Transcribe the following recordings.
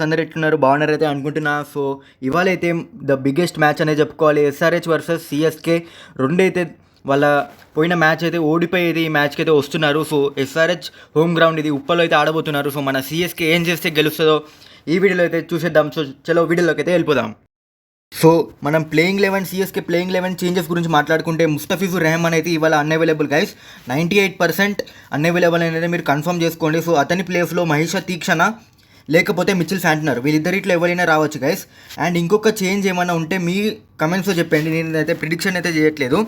అందరు ఎట్లున్నారు, బాగున్నారైతే అనుకుంటున్నా. సో ఇవాళ అయితే ద బిగ్గెస్ట్ మ్యాచ్ అనేది చెప్పుకోవాలి. ఎస్ఆర్హెచ్ వర్సెస్ సిఎస్కే రెండైతే వాళ్ళ పోయిన మ్యాచ్ అయితే ఓడిపోయేది ఈ మ్యాచ్కి అయితే వస్తున్నారు. సో ఎస్ఆర్హెచ్ హోమ్ గ్రౌండ్ ఇది, ఉప్పలో అయితే ఆడబోతున్నారు. సో మన సిఎస్కే ఏం చేస్తే గెలుస్తుందో ఈ వీడియోలో అయితే చూసేద్దాం. సో చలో వీడియోలోకి అయితే వెళ్ళిపోదాం. సో మనం ప్లేయింగ్ 11 సిఎస్కే ప్లేయింగ్ 11 చేంజెస్ గురించి మాట్లాడుకుంటే ముస్తఫిజుర్ రెహమాన్ అయితే ఇవాళ అన్అవైలబుల్ గైస్. 98% అన్అవైలబుల్ అనేది మీరు కన్ఫర్మ్ చేసుకోండి. సో అతని ప్లేస్లో మహేష తీక్షణ లేకపోతే మిచిల్ శాంట్నర్ వీళ్ళిద్దరిట్లో ఎవరైనా రావచ్చు గైస్. అండ్ ఇంకొక చేంజ్ ఏమైనా ఉంటే మీ కమెంట్స్లో చెప్పండి. నేనైతే ప్రిడిక్షన్ అయితే చేయట్లేదు.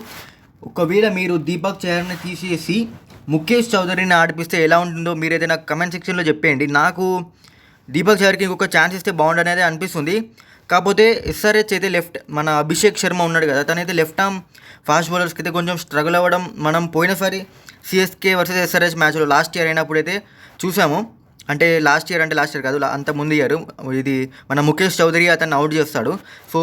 ఒకవేళ మీరు దీపక్ చహర్ని తీసేసి ముఖేష్ చౌదరిని ఆడిపిస్తే ఎలా ఉంటుందో మీరైతే నాకు కమెంట్ సెక్షన్లో చెప్పేయండి. నాకు దీపక్ చహర్కి ఇంకొక ఛాన్స్ ఇస్తే బాగుండనేది అనిపిస్తుంది. కాకపోతే ఎస్ఆర్హెచ్ అయితే లెఫ్ట్ మన అభిషేక్ శర్మ ఉన్నాడు కదా, తనైతే లెఫ్ట్ ఆర్మ్ ఫాస్ట్ బౌలర్స్కి అయితే కొంచెం స్ట్రగుల్ అవ్వడం మనం పోయినసారి సిఎస్కే వర్సెస్ ఎస్ఆర్హెచ్ మ్యాచ్లో లాస్ట్ ఇయర్ అయినప్పుడు అయితే చూసాము. అంటే లాస్ట్ ఇయర్ కాదు, అంత ముందు ఇయర్ ఇది మన ముఖేష్ చౌదరి అతన్ని అవుట్ చేస్తాడు. సో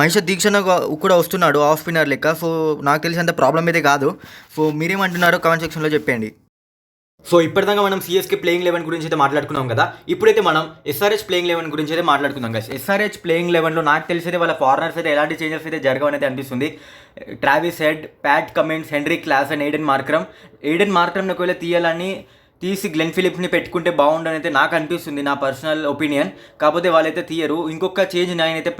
మహేష్ దీక్షణ కూడా వస్తున్నాడు ఆఫ్ స్పిన్నర్ లెక్క. సో నాకు తెలిసి అంత ప్రాబ్లం అయితే కాదు. సో మీరేమంటున్నారో కామెంట్ సెక్షన్లో చెప్పండి. సో ఇప్పటిదాకా మనం సిఎస్కే ప్లేయింగ్ 11 గురించి అయితే మాట్లాడుకున్నాం కదా. ఇప్పుడైతే మనం ఎస్ఆర్హెచ్ ప్లేయింగ్ 11 గురించి అయితే మాట్లాడుకుందాం కదా. ఎస్ఆర్హెచ్ ప్లేయింగ్ 11లో నాకు తెలిసి అయితే వాళ్ళ ఫారినర్స్ అయితే ఎలాంటి చేంజెస్ అయితే జరగవనైతే అనిపిస్తుంది. Travis head, Pat Cummins, henry Klaasen, Aiden Markram ఒకవేళ తీసి గ్లెన్ ఫిలిప్స్ని పెట్టుకుంటే బాగుండని అయితే నాకు అనిపిస్తుంది, నా పర్సనల్ ఒపీనియన్. కాకపోతే వాళ్ళైతే తీయరు. ఇంకొక చేంజ్ నేనైతే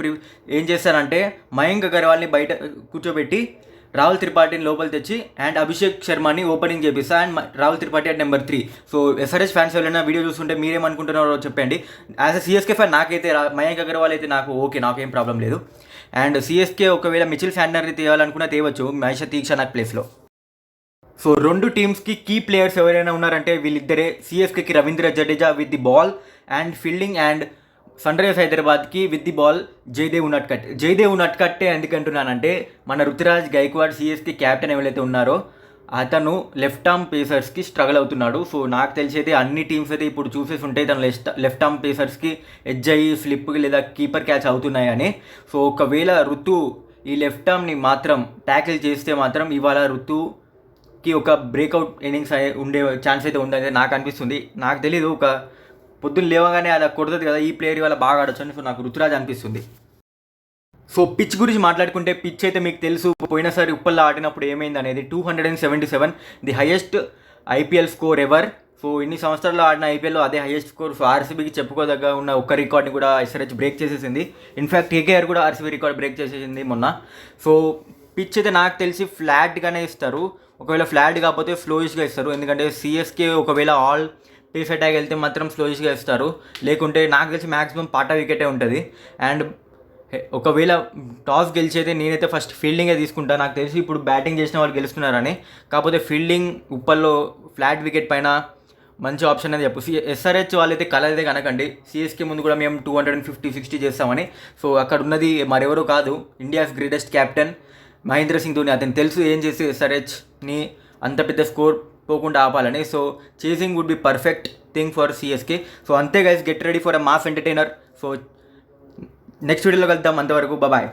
ఏం చేస్తానంటే మయాంక్ అగర్వాల్ని బయట కూర్చోబెట్టి రాహుల్ త్రిపాఠిని లోపల తెచ్చి అండ్ అభిషేక్ శర్మని ఓపెనింగ్ చేపిస్తా and Rahul Tripathi at number 3. So SRH fans ఎవరైనా వీడియో చూస్తుంటే మీరేమనుకుంటున్నారో చెప్పండి. యాజ్ అ సిఎస్కే ఫ్యాన్ నాకైతే మయాంక్ అగర్వాల్ అయితే నాకేం ప్రాబ్లం లేదు. అండ్ సిఎస్కే ఒకవేళ మిచిల్ శాంట్నర్ని తేవాలనుకున్నా తేవచ్చు మహేష్ తీక్షణ ప్లేస్లో. సో రెండు టీమ్స్కి కీ ప్లేయర్స్ ఎవరైనా ఉన్నారంటే వీళ్ళిద్దరే. సిఎస్కేకి Ravindra Jadeja with the ball and fielding, and sunrisers హైదరాబాద్కి విత్ ది బాల్ జయదేవ్ ఉనట్కట్టే ఎందుకంటున్నానంటే మన రుతురాజ్ గైక్వాడ్ సిఎస్కే క్యాప్టెన్ ఎవరైతే ఉన్నారో అతను లెఫ్ట్ ఆర్మ్ పేసర్స్కి స్ట్రగుల్ అవుతున్నాడు. సో నాకు తెలిసి అయితే అన్ని టీమ్స్ అయితే ఇప్పుడు చూసేసి ఉంటాయి తను లెఫ్ట్ ఆర్మ్ పేసర్స్కి ఎడ్జ్ అయ్యి స్లిప్కి లేదా కీపర్ క్యాచ్ అవుతున్నాయని. సో ఒకవేళ ఋతు ఈ లెఫ్ట్ ఆర్మ్ని మాత్రం ట్యాకిల్ చేస్తే మాత్రం ఇవాళ ఋతుకి ఒక బ్రేక్అవుట్ ఇన్నింగ్స్ ఉండే ఛాన్స్ అయితే ఉందని నాకు అనిపిస్తుంది. నాకు తెలీదు, ఒక పొద్దున్న లేవగానే అది కొడుతుంది కదా, ఈ ప్లేయర్ వల్ల బాగా ఆడొచ్చు అని. సో నాకు రుతురాజ్ అనిపిస్తుంది. సో పిచ్ గురించి మాట్లాడుకుంటే పిచ్ అయితే మీకు తెలుసు పోయినసారి ఉప్పల్లో ఆడినప్పుడు ఏమైంది అనేది. 277 the highest IPL score ever. So ఇన్ని సంవత్సరాల్లో ఆడిన ఐపీఎల్లో అదే హైయెస్ట్ స్కోర్. సో ఆర్సీబీకి చెప్పుకోదగ్గ ఉన్న ఒక్క రికార్డ్ని కూడా ఎస్ఆర్హెచ్ బ్రేక్ చేసేసింది. ఇన్ఫ్యాక్ట్ కేకేఆర్ కూడా ఆర్సీబీ రికార్డ్ బ్రేక్ చేసేసింది మొన్న. సో పిచ్ అయితే నాకు తెలిసి ఫ్లాట్గానే ఇస్తారు. ఒకవేళ ఫ్లాట్ కాకపోతే స్లోయిష్గా ఇస్తారు. ఎందుకంటే సిఎస్కే ఒకవేళ ఆల్ పేస్ అటాక్ వెళ్తే మాత్రం స్లోయిష్గా ఇస్తారు. లేకుంటే నాకు తెలిసి మ్యాక్సిమం పాట వికెటే ఉంటుంది. అండ్ ఒకవేళ టాస్ గెలిచేదే నేనైతే ఫస్ట్ ఫీల్డింగే తీసుకుంటాను. నాకు తెలిసి ఇప్పుడు బ్యాటింగ్ చేసిన వాళ్ళు గెలుస్తున్నారని. కాకపోతే ఫీల్డింగ్ ఉప్పల్లో ఫ్లాట్ వికెట్ పైన మంచి ఆప్షన్ అని చెప్పు. ఎస్ఆర్హెచ్ వాళ్ళైతే కలైతే కనకండి, సిఎస్కే ముందు కూడా మేము 250-60 చేస్తామని. సో అక్కడ ఉన్నది మరెవరో కాదు, India's greatest captain Mahendra Singh Dhoni. అతను తెలుసు ఏం చేసి ఎస్ఆర్హెచ్ని అంత పెద్ద స్కోర్ పోకుండా ఆపాలని. So chasing would be perfect thing for CSK. So అంతే guys, get ready for a mass entertainer. So next వీడియోలో కలుద్దాం. అంతవరకు బాయ్.